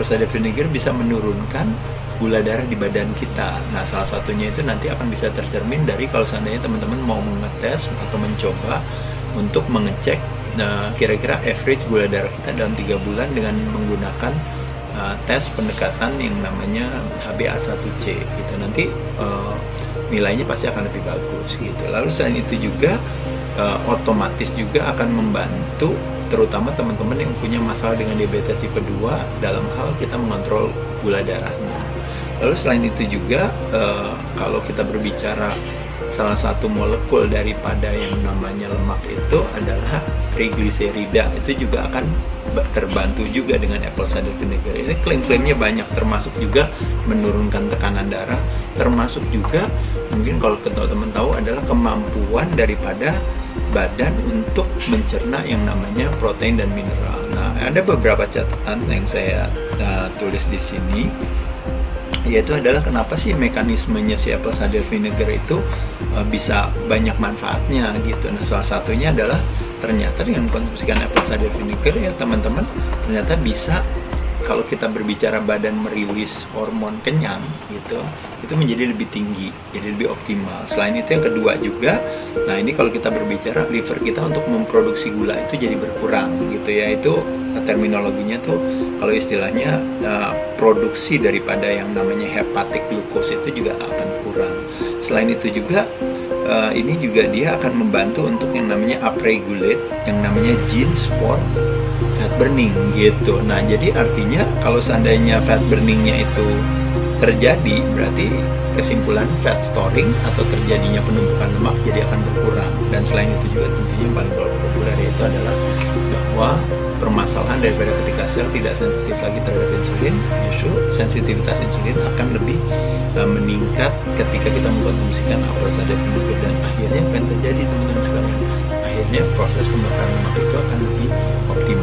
apple cider vinegar bisa menurunkan gula darah di badan kita. Nah, salah satunya itu nanti akan bisa tercermin dari kalau seandainya teman-teman mau mengetes atau mencoba untuk mengecek kira-kira average gula darah kita dalam 3 bulan dengan menggunakan tes pendekatan yang namanya HbA1c gitu. Nanti nilainya pasti akan lebih bagus gitu. Lalu selain itu juga otomatis juga akan membantu terutama teman-teman yang punya masalah dengan diabetes tipe 2 dalam hal kita mengontrol gula darahnya. Lalu selain itu juga kalau kita berbicara salah satu molekul daripada yang namanya lemak itu adalah trigliserida, itu juga akan terbantu juga dengan apple cider vinegar. Ini klaim-klaimnya banyak, termasuk juga menurunkan tekanan darah, termasuk juga mungkin kalau teman-teman tahu adalah kemampuan daripada badan untuk mencerna yang namanya protein dan mineral. Nah, ada beberapa catatan yang saya tulis di sini, yaitu adalah kenapa sih mekanismenya si apple cider vinegar itu bisa banyak manfaatnya gitu. Nah, salah satunya adalah ternyata dengan mengkonsumsikan apple cider vinegar ya teman-teman, ternyata bisa, kalau kita berbicara badan merilis hormon kenyang gitu, itu menjadi lebih tinggi, jadi lebih optimal. Selain itu yang kedua juga, nah ini kalau kita berbicara liver kita untuk memproduksi gula itu jadi berkurang gitu ya, itu terminologinya tuh kalau istilahnya produksi daripada yang namanya hepatic glucose itu juga akan kurang. Selain itu juga ini juga dia akan membantu untuk yang namanya upregulate yang namanya genes for fat burning gitu. Nah, jadi artinya kalau seandainya fat burningnya itu terjadi, berarti kesimpulan fat storing atau terjadinya penumpukan lemak jadi akan berkurang. Dan selain itu juga tentunya yang paling populer yaitu adalah bahwa permasalahan daripada ketika sel tidak sensitif lagi terhadap insulin, justru sensitivitas insulin akan lebih meningkat ketika kita mengkonsumsikan apple cider vinegar. Dan akhirnya apa yang terjadi teman-teman sekalian? Akhirnya proses pembakaran lemak itu akan lebih optimal.